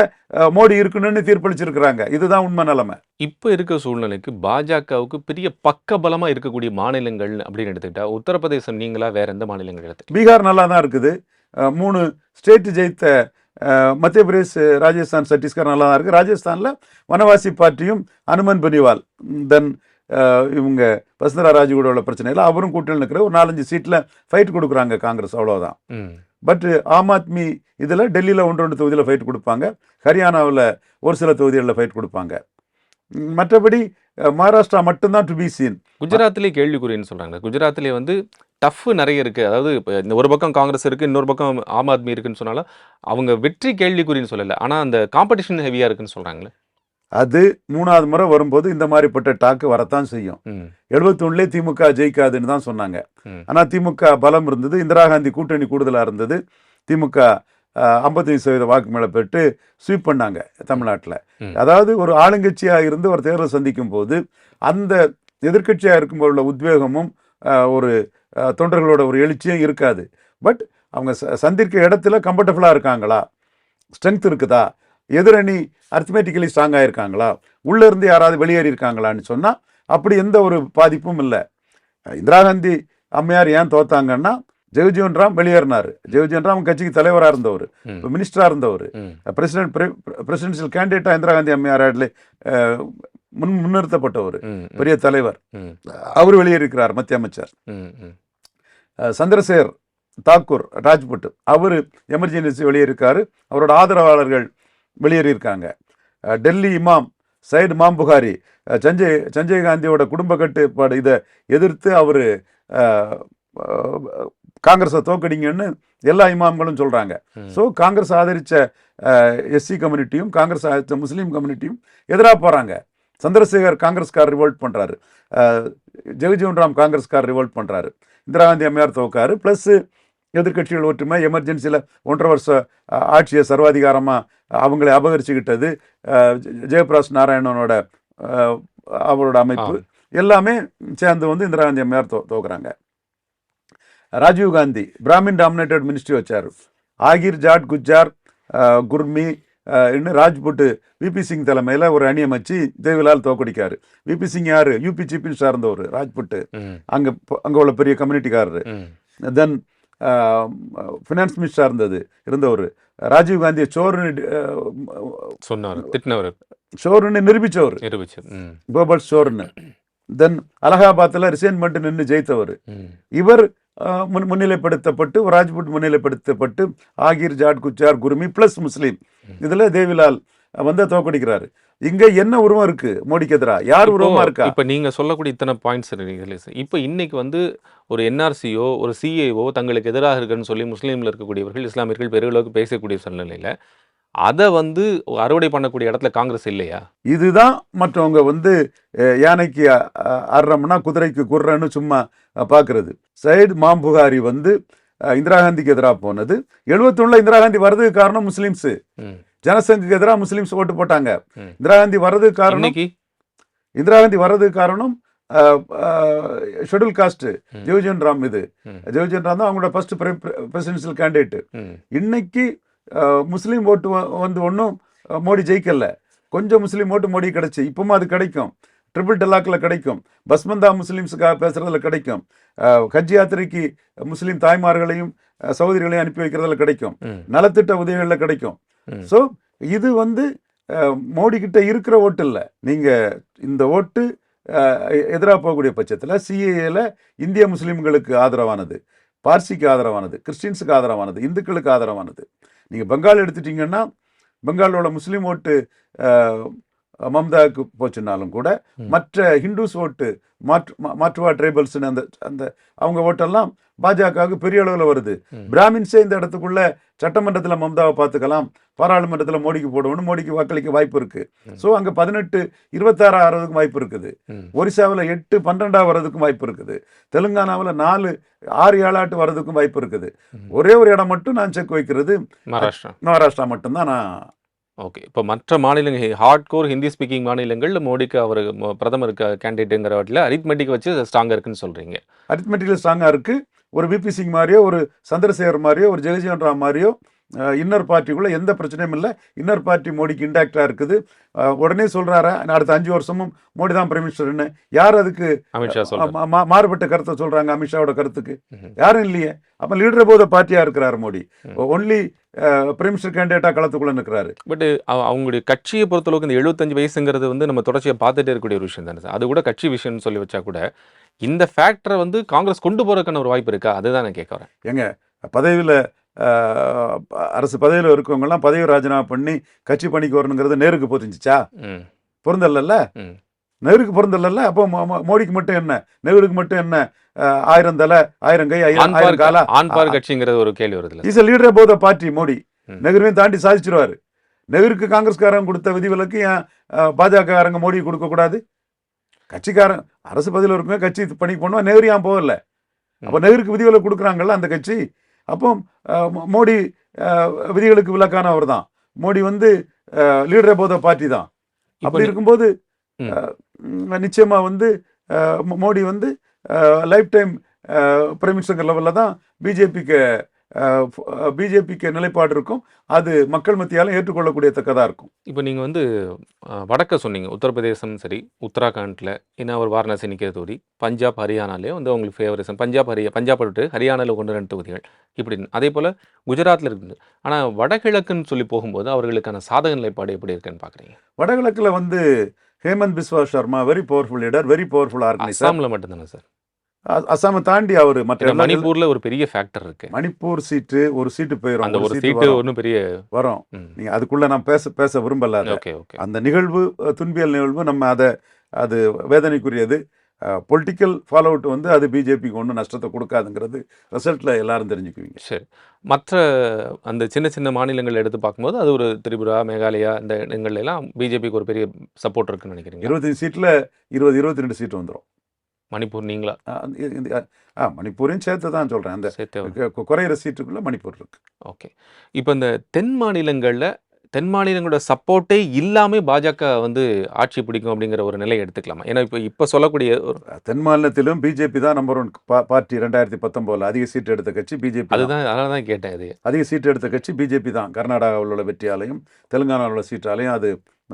மோடி இருக்கணும்னு தீர்ப்பளிச்சிருக்கிறாங்க. இதுதான் உண்மை நிலைமை. இப்போ இருக்க சூழ்நிலைக்கு பாஜகவுக்கு பெரிய பக்கபலமா இருக்கக்கூடிய மாநிலங்கள் அப்படின்னு எடுத்துக்கிட்டா உத்தரப்பிரதேசம் நீங்களா, வேற எந்த மாநிலங்கள் எடுத்து? பீகார் நல்லா தான் இருக்குது. 3 ஸ்டேட் ஜெயித்த மத்திய பிரதேஷ், ராஜஸ்தான், சத்தீஸ்கர் நல்லா தான் இருக்குது. ராஜஸ்தானில் வனவாசி பார்ட்டியும் அனுமன் பனிவால், தென் இவங்க வசுந்தரா ராஜுவோட உள்ள பிரச்சனையில் அவரும் கூட்டணியில் இருக்கிற ஒரு 4-5 சீட்டில் ஃபைட் கொடுக்குறாங்க காங்கிரஸ், அவ்வளோதான். பட் ஆம் ஆத்மி இதில் டெல்லியில் 1-2 தொகுதியில் ஃபைட் கொடுப்பாங்க, ஹரியானாவில் ஒரு சில தொகுதிகளில் ஃபைட் கொடுப்பாங்க. மற்றபடி மகாராஷ்டிரா மட்டும்தான் டு பி சீன். குஜராத்லேயே கேள்விக்குறின்னு சொல்கிறாங்க. குஜராத்லேயே வந்து டஃப் நிறைய இருக்குது. அதாவது இந்த ஒரு பக்கம் காங்கிரஸ் இருக்குது, இன்னொரு பக்கம் ஆம் ஆத்மி இருக்குன்னு சொன்னாலும் அவங்க வெற்றி கேள்விக்குறின்னு சொல்லலை, ஆனால் அந்த காம்படிஷன் ஹெவியாக இருக்குன்னு சொல்கிறாங்களே. அது 3வது முறை வரும்போது இந்த மாதிரிப்பட்ட டாக்கு வரத்தான் செய்யும். 71 திமுக ஜெயிக்காதுன்னு தான் சொன்னாங்க. ஆனால் திமுக பலம் இருந்தது, இந்திரா காந்தி கூட்டணி கூடுதலாக இருந்தது. திமுக 55% வாக்கு மேலே பெற்று ஸ்வீப் பண்ணாங்க தமிழ்நாட்டில். அதாவது ஒரு ஆளுங்கட்சியாக இருந்து ஒரு தேர்தல் சந்திக்கும் போது அந்த எதிர்கட்சியாக இருக்கும்போது உள்ள உத்வேகமும் ஒரு தொண்டர்களோட ஒரு எழுச்சியும் இருக்காது. பட் அவங்க சந்திக்க இடத்துல கம்ஃபர்டபுளாக இருக்காங்களா, ஸ்ட்ரென்த் இருக்குதா, எதிரணி அரித்மெட்டிக்கலி ஸ்ட்ராங்காக இருக்காங்களா, உள்ளேருந்து யாராவது வெளியேறி இருக்காங்களான்னு சொன்னால் அப்படி எந்த ஒரு பாதிப்பும் இல்லை. இந்திரா காந்தி அம்மையார் ஏன் தோத்தாங்கன்னா ஜெகஜீவன் ராம் வெளியேறினார். ஜெகஜீவன் ராம் கட்சிக்கு தலைவராக இருந்தவர், மினிஸ்டராக இருந்தவர், பிரசிடென்சியல் கேண்டிடேட்டாக இந்திரா காந்தி அம்மையார் முன்னிறுத்தப்பட்டவர், பெரிய தலைவர். அவர் வெளியேறிக்கிறார், மத்திய அமைச்சர். சந்திரசேகர் தாக்கூர் ராஜ்புட் அவர் எமர்ஜென்சி வெளியேறிருக்காரு, அவரோட ஆதரவாளர்கள் வெளியேறியிருக்காங்க. டெல்லி இமாம் சையத் இமாம் புகாரி சஞ்சய் காந்தியோட குடும்ப கட்டுப்பாடு இதை எதிர்த்து அவர் காங்கிரஸை தோக்கடிங்கன்னு எல்லா இமாம்களும் சொல்கிறாங்க. ஸோ காங்கிரஸ் ஆதரித்த எஸ்சி கம்யூனிட்டியும் காங்கிரஸ் ஆதரித்த முஸ்லீம் கம்யூனிட்டியும் எதிராக போகிறாங்க. சந்திரசேகர் காங்கிரஸ்கார் ரிவோல்ட் பண்ணுறாரு, ஜெகஜீவன் ராம் காங்கிரஸ்கார் ரிவோல்ட் பண்ணுறாரு, இந்திரா காந்தி அம்மையார் தோக்காரு. ப்ளஸ் எதிர்கட்சிகள் ஒற்றுமை, எமர்ஜென்சியில் 1.5 வருஷ ஆட்சியை சர்வாதிகாரமாக அவங்களை அபகரிச்சுக்கிட்டது, ஜெயபிரகாஷ் நாராயணனோட அவரோட அமைப்பு எல்லாமே சேர்ந்து வந்து இந்திரா காந்தி அம்மையார் தோக்குறாங்க. ராஜீவ் காந்தி பிராமின் டாமினேட்டட் மினிஸ்ட்ரி வச்சார். ஆகிர், ஜாட், குஜார், குர்மி இன்னும் ராஜ்புட் விபி சிங் தலைமையில் ஒரு அணி அமைச்சு தேவிலால் தோக்கடிக்காரு. விபி சிங் யார், யூபி சீஃப் மினிஸ்டராக இருந்தவர், ராஜ்புட் அங்கே உள்ள பெரிய கம்யூனிட்டிக்காரரு. தென் ஃபினான்ஸ் மினிஸ்டராக இருந்தவர். ராஜீவ் காந்தியை சோறுன்னு நிரூபித்தவர், கோபால் சோறுன்னு. தென் அலகாபாத்தில் ரிசைன்மெண்ட் நின்று ஜெயித்தவர். இவர் முன்னிலைப்படுத்தப்பட்டு, ராஜ்புட் முன்னிலைப்படுத்தப்பட்டு ஆகிர், ஜாட், குஜார், குர்மி ப்ளஸ் முஸ்லீம் இதில் தேவிலால் வந்து தோக்கடிக்கிறாரு. இங்க என்ன உருவம் இருக்கு மோடிக்கு எதிராக? யார் உருவமா இருக்கா? இப்ப நீங்க சொல்லக்கூடிய இத்தனை பாயிண்ட்ஸ் இப்ப இன்னைக்கு வந்து ஒரு என்ஆர்சியோ ஒரு சிஏஓ தங்களுக்கு எதிராக இருக்குன்னு சொல்லி முஸ்லீம்ல இருக்கக்கூடியவர்கள், இஸ்லாமியர்கள் பெருளவுக்கு பேசக்கூடிய சூழ்நிலையில அதை வந்து அறுவடை பண்ணக்கூடிய இடத்துல காங்கிரஸ் இல்லையா? இதுதான் மற்றவங்க வந்து யானைக்கு அறம்னா குதிரைக்கு குர்றன்னு சும்மா பார்க்கறது. சையத் இமாம் புகாரி வந்து இந்திரா காந்திக்கு எதிராக போனது. 71 இந்திரா காந்தி வர்றதுக்கு காரணம் முஸ்லிம்ஸ். ஜனசங்குக்கு எதிராக முஸ்லிம்ஸ் ஓட்டு போட்டாங்க. இந்திரா காந்தி வர்றதுக்கு காரணம் ஷெட்யூல் காஸ்ட் ஜெகஜீவன் ராம். ஜெகஜீவன் ராம் தான் அவங்களோட ஃபர்ஸ்ட் பிரசிடென்சியல் கேண்டிடேட். இன்னைக்கு முஸ்லீம் ஓட்டு வந்து ஒன்றும் மோடி ஜெயிக்கல, கொஞ்சம் முஸ்லீம் ஓட்டு மோடி கிடைச்சி, இப்பவும் அது கிடைக்கும். ட்ரிபிள் டலாக்ல கிடைக்கும், பஸ்மந்தா முஸ்லீம்ஸுக்காக பேசுறதுல கிடைக்கும், ஹஜ் யாத்திரைக்கு முஸ்லீம் தாய்மார்களையும் சகோதரிகளையும் அனுப்பி வைக்கிறதுல கிடைக்கும், நலத்திட்ட உதவிகளில் கிடைக்கும். ஸோ இது வந்து மோடி கிட்ட இருக்கிற ஓட்டு இல்லை. நீங்க இந்த ஓட்டு எதிராக போகக்கூடிய பட்சத்தில் சிஏஏல இந்திய முஸ்லீம்களுக்கு ஆதரவானது, பார்சிக்கு ஆதரவானது, கிறிஸ்டின்ஸுக்கு ஆதரவானது, இந்துக்களுக்கு ஆதரவானது. நீங்கள் பெங்கால் எடுத்துட்டீங்கன்னா பெங்காலோட முஸ்லீம் ஓட்டு மம்தாவுக்கு போச்சுனாலும் கூட மற்ற ஹிந்துஸ் ஓட்டு மாற்றுவா ட்ரைபல்ஸ்னு அந்த அந்த அவங்க ஓட்டெல்லாம் பாஜகவுக்கு பெரிய அளவில் வருது. பிராமின்ஸே இந்த இடத்துக்குள்ள சட்டமன்றத்தில் மம்தாவை பார்த்துக்கலாம், பாராளுமன்றத்தில் மோடிக்கு போடணும், மோடிக்கு வாக்களிக்க வாய்ப்பு இருக்கு. ஸோ அங்கே 18, 26 ஆகிறதுக்கும் வாய்ப்பு இருக்குது. ஒரிசாவில் 8, 12 வர்றதுக்கும் வாய்ப்பு இருக்குது. தெலுங்கானாவில் 4, 6, 7 வர்றதுக்கும் வாய்ப்பு இருக்குது. ஒரே ஒரு இடம் மட்டும் நான் செக் வைக்கிறது மகாராஷ்டிரா மட்டும்தான். நான் ஓகே. இப்போ மற்ற மாநிலங்கள் ஹார்ட் கோர் ஹிந்தி ஸ்பீக்கிங் மாநிலங்கள் மோடிக்கு அவர் பிரதமருக்கு கேண்டிடேட்டுங்கிற வாட்டில் அரித்மெட்டிக் வச்சு ஸ்ட்ராங்காக இருக்குன்னு சொல்கிறீங்க. அரித்மெட்டிக்கில் ஸ்ட்ராங்காக இருக்குது. ஒரு விபி சிங் மாதிரியோ, ஒரு சந்திரசேகர் மாதிரியோ, ஒரு ஜெகஜீவன் ராம் மாதிரியோ இன்னர் பார்ட்டிக்குள்ளே எந்த பிரச்சனையும் இல்லை. இன்னர் பார்ட்டி மோடிக்கு இன்டாக்டாக இருக்குது. உடனே சொல்கிறாரா அடுத்த 5 வருஷமும் மோடி தான் பிரைம் மினிஸ்டர்னு? யார் அதுக்கு அமித்ஷா மாறுபட்ட கருத்தை சொல்கிறாங்க? அமித்ஷாவோட கருத்துக்கு யாரும் இல்லையே. அப்போ லீடர் போத பார்ட்டியாக இருக்கிறார் மோடி. ஒன்லி பிரைம் மினிஸ்டர் கேண்டிடேட்டாக களத்துக்குள்ளே நிற்கிறாரு. பட் அவங்களுடைய கட்சியை பொறுத்தளவுக்கு இந்த 75 வயசுங்கிறது வந்து நம்ம தொடர்ச்சியாக பார்த்துட்டே இருக்கக்கூடிய ஒரு விஷயம் தானே சார். அது கூட கட்சி விஷயம்னு சொல்லி வச்சா கூட இந்த ஃபேக்டரை வந்து காங்கிரஸ் கொண்டு போகிறதுக்கான ஒரு வாய்ப்பு இருக்கா? அதுதான் நான் கேட்க வரேன். எங்க பதவியில் அரசு பதவியில் இருக்கவங்கலாம் பதவி ராஜினாமா பண்ணி கட்சி பணிக்கு வரணுங்கிறது நேருக்கு பொருந்துச்சா? பொருந்தல்ல. நெருக்கு பொருந்தல்ல. அப்போ மோடிக்கு மட்டும் என்ன, நெஹ்ருக்கு மட்டும் என்ன 1000 தலை 1000 கை 1000 காலா ஆண்பார் கட்சிங்கிறது ஒரு கேள்வி வருது. இஸ் லீடர் போத பார்ட்டி மோடி. நெஹ்ருவையும் தாண்டி சாதிச்சிருவாரு. நெஹ்ருக்கு காங்கிரஸ்காரங்க கொடுத்த விதிவிலக்கு ஏன் பாஜகக்காரங்க மோடி கொடுக்கக்கூடாது? கட்சிக்காரன் அரசு பதவியில் இருக்குமே கட்சி பணிக்கு போனோம், நெஹ்ரு ஏன் போகல? அப்போ நெஹ்ருக்கு விதிவிலக்கு கொடுக்குறாங்கல்ல அந்த கட்சி. அப்போ மோடி விதிகளுக்கு விலக்கான அவர் தான். மோடி வந்து லீடர் போத பார்ட்டி தான். அப்படி இருக்கும்போது நிச்சயமா வந்து மோடி வந்து லைஃப் டைம் பிரைம் மினிஸ்டர் லெவலில் தான் பிஜேபிக்கு நிலைப்பாடு இருக்கும். அது மக்கள் மத்தியாலும் ஏற்றுக்கொள்ளக்கூடியத்தக்கதாக இருக்கும். இப்போ நீங்கள் வந்து வடக்க சொன்னீங்க, உத்தரப்பிரதேசம் சரி, உத்தராகண்டில் இன்னும் ஒரு வாரணாசி நிற்கிற தொகுதி, பஞ்சாப் ஹரியானாலே வந்து அவங்களுக்கு ஃபேவரிசம். பஞ்சாப் விட்டு ஹரியானாவில் 1-2 தொகுதிகள் இப்படி. அதே போல் குஜராத்தில் இருக்குது. ஆனால் வடகிழக்குன்னு சொல்லி போகும்போது அவர்களுக்கான சாதக நிலைப்பாடு எப்படி இருக்குன்னு பார்க்குறீங்க? வடகிழக்கில் வந்து Hemant Biswa Sarma very powerful leader, very powerful organiser. அசாமில் மட்டும்தானே சார்? அசாமை தாண்டி அவர் மற்ற மணிப்பூர்ல ஒரு பெரிய ஃபேக்டர் இருக்கு. மணிப்பூர் சீட்டு ஒரு சீட்டு போயிடும். அந்த ஒரு சீட்டு ஒன்றும் பெரிய வரும். நீங்க அதுக்குள்ள நான் பேச விரும்பல. அந்த நிகழ்வு துன்பியல் நிகழ்வு நம்ம அது வேதனைக்குரியது. பொலிட்டிக்கல் ஃபாலோ அவுட் வந்து அது பிஜேபிக்கு ஒன்றும் நஷ்டத்தை கொடுக்காதுங்கிறது ரிசல்ட்டில் எல்லாரும் தெரிஞ்சுக்குவீங்க. சரி, மற்ற அந்த சின்ன சின்ன மாநிலங்கள் எடுத்து பார்க்கும்போது அது ஒரு திரிபுரா, மேகாலயா இந்த இடங்கள்லாம் பிஜேபிக்கு ஒரு பெரிய சப்போர்ட் இருக்குன்னு நினைக்கிறீங்க? 25 சீட்டில் 22 சீட்டு வந்துடும். மணிப்பூர் நீங்களா? மணிப்பூரையும் சேர்த்து தான் சொல்கிறேன். அந்த குறையிற சீட்டுக்குள்ளே மணிப்பூர் இருக்கு. ஓகே. இப்போ இந்த தென் மாநிலங்களோட சப்போர்ட்டே இல்லாமல் பாஜக வந்து ஆட்சி பிடிக்கும் அப்படிங்கிற ஒரு நிலையை எடுத்துக்கலாமா? ஏன்னா இப்போ சொல்லக்கூடிய ஒரு தென் மாநிலத்திலும் பிஜேபி தான் நம்பர் 1 பார்ட்டி. 2019 அதிக சீட்டு எடுத்த கட்சி பிஜேபி. அதுதான், அதனால தான் கேட்டேன். இது அதிக சீட்டு எடுத்த கட்சி பிஜேபி தான். கர்நாடகாவில் உள்ள வெற்றியாலையும் தெலுங்கானாவில் உள்ள சீட்டாலையும் அது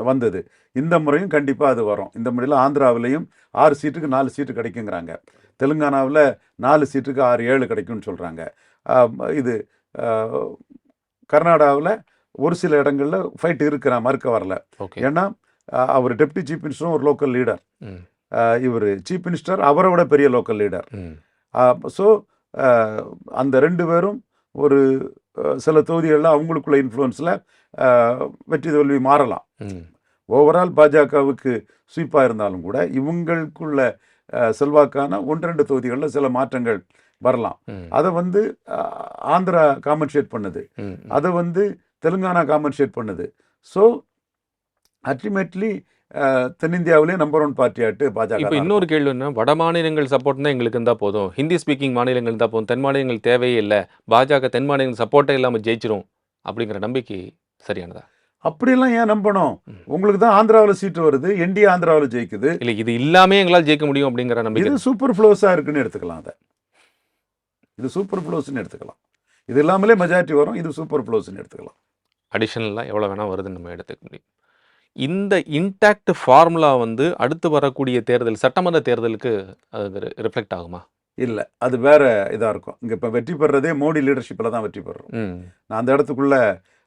வந்தது. இந்த முறையும் கண்டிப்பாக அது வரும். இந்த முறையில் ஆந்திராவிலையும் 6 சீட்டுக்கு 4 சீட்டு கிடைக்குங்கிறாங்க. தெலுங்கானாவில் 4 சீட்டுக்கு 6, 7 கிடைக்கும்னு சொல்கிறாங்க. இது கர்நாடகாவில் ஒரு சில இடங்களில் ஃபைட் இருக்கிற மறுக்க வரல. ஏன்னா அவர் டெப்டி சீஃப் மினிஸ்டரும் ஒரு லோக்கல் லீடர், இவர் சீஃப் மினிஸ்டர் அவரை விட பெரிய லோக்கல் லீடர். ஸோ அந்த 2 பேரும் ஒரு சில தொகுதிகளில் அவங்களுக்குள்ள இன்ஃப்ளூயன்ஸில் வெற்றி தோல்வி மாறலாம். ஓவரால் பாஜகவுக்கு ஸ்வீப்பாக இருந்தாலும் கூட இவங்களுக்குள்ள செல்வாக்கான 1-2 தொகுதிகளில் சில மாற்றங்கள் வரலாம். அதை வந்து ஆந்திரா காம்பன்சேட் பண்ணுது, அதை வந்து தெலுங்கானா காம்பன்சேட் பண்ணுது. ஸோ அல்டிமேட்லி தென்னிந்தியாவிலே நம்பர் 1 பார்ட்டியாட்டு பாஜக. இப்போ இன்னொரு கேள்வி என்ன, வட மாநிலங்கள் சப்போர்ட் தான் எங்களுக்கு இருந்தால் போதும், ஹிந்தி ஸ்பீக்கிங் மாநிலங்கள் இருந்தால் போதும், தென் மாநிலங்கள் தேவையே இல்லை, பாஜக தென் மாநிலங்கள் சப்போர்ட்டே இல்லாமல் ஜெயிச்சிரும் அப்படிங்கிற நம்பிக்கை சரியானதா? அப்படியெல்லாம் ஏன் நம்பணும்? உங்களுக்கு தான் ஆந்திராவில் சீட்டு வருது, என்டிஏ ஆந்திராவில் ஜெயிக்குது. இல்லை, இது இல்லாமே எங்களால் ஜெயிக்க முடியும் அப்படிங்கிற நம்பிக்கை. இது சூப்பர் ஃப்ளோஸாக இருக்குன்னு எடுத்துக்கலாம். இது சூப்பர் ஃப்ளோஸ்ன்னு எடுத்துக்கலாம். இது இல்லாமலே மெஜாரிட்டி வரும், இது சூப்பர் ஃப்ளோஸ்ன்னு எடுத்துக்கலாம். அடிஷனலாக எவ்வளோ வேணால் வருதுன்னு நம்ம எடுத்துக்க முடியும். இந்த இன்டாக்ட் ஃபார்முலா வந்து அடுத்து வரக்கூடிய தேர்தல், சட்டமன்ற தேர்தலுக்கு அது ரிஃப்ளெக்ட் ஆகுமா? இல்லை, அது வேற இதாக இருக்கும். இங்கே இப்போ வெற்றி பெறதே மோடி லீடர்ஷிப்பில் தான் வெற்றி பெறுறோம். நான் அந்த இடத்துக்குள்ள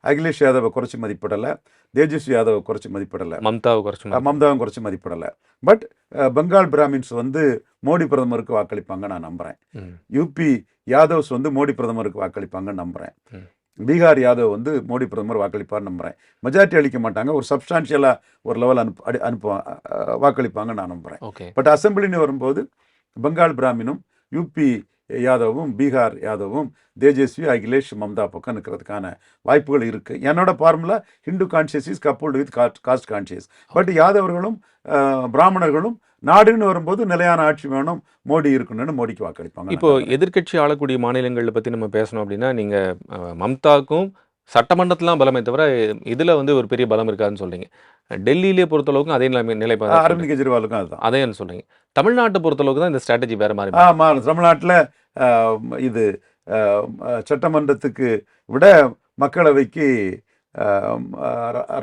அகிலேஷ் யாதவை குறைச்சி மதிப்பிடலை, தேஜஸ்வி யாதவை குறைச்சி மதிப்பிடலை, மம்தாவும் குறைச்சி மதிப்பிடலை. பட் பெங்கால் பிராமின்ஸ் வந்து மோடி பிரதமருக்கு வாக்களிப்பாங்க நான் நம்புகிறேன். யூபி யாதவ்ஸ் வந்து மோடி பிரதமருக்கு வாக்களிப்பாங்கன்னு நம்புகிறேன். பீகார் யாதவ் வந்து மோடி பிரதமர் வாக்களிப்பார் நம்புகிறேன். மெஜாரிட்டி அளிக்க மாட்டாங்க, ஒரு சப்ஸ்டான்ஷியலாக ஒரு லெவல் வாக்களிப்பாங்கன்னு நான் நம்புகிறேன். ஓகே. பட் அசம்பிளின்னு வரும்போது பெங்கால் பிராமினும் யூபி யாதவும் பீகார் யாதவும் தேஜஸ்வி அகிலேஷ் மம்தா பக்கம் நிற்கிறதுக்கான வாய்ப்புகள் இருக்குது. என்னோட formula Hindu conscious is coupled with caste conscious. But யாதவர்களும் பிராமணர்களும் நாடுன்னு வரும்போது நிலையான ஆட்சி வேணும், மோடி இருக்கணும்னு மோடிக்கு வாக்களிப்பாங்க. இப்போ எதிர்க்கட்சி ஆளக்கூடிய மாநிலங்களை பற்றி நம்ம பேசணும் அப்படின்னா நீங்கள் மம்தாக்கும் சட்டமன்றத்திலாம் பலமே தவிர இதில் வந்து ஒரு பெரிய பலம் இருக்காதுன்னு சொல்கிறீங்க. டெல்லியிலே பொறுத்தளவுக்கும் அதே நிலைப்பாடு அரவிந்த் கெஜ்ரிவாலுக்கும் அதுதான். அதே சொல்கிறீங்க. தமிழ்நாட்டை பொறுத்தளவுக்கு தான் இந்த ஸ்ட்ராட்டஜி வேறு மாதிரி ஆமாம், தமிழ்நாட்டில் இது சட்டமன்றத்துக்கு விட மக்களவைக்கு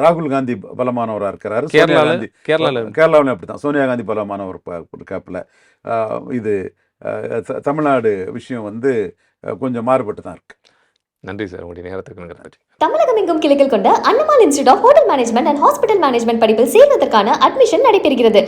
ராகுல் காந்தி பலமானவராக இருக்கிறாரு. கேரளாவில் அப்படி தான் சோனியா காந்தி பலமானவர் இருக்காப்புல. இது தமிழ்நாடு விஷயம் வந்து கொஞ்சம் மாறுபட்டு தான் இருக்கு. நன்றி சார், உங்களுடைய நேரத்துக்கு. தமிழகம் எங்கும் கிளைகள் கொண்ட Annamal institute of hotel management and hospital management படிப்பில் சேர்வதற்கான அட்மிஷன் நடைபெறுகிறது.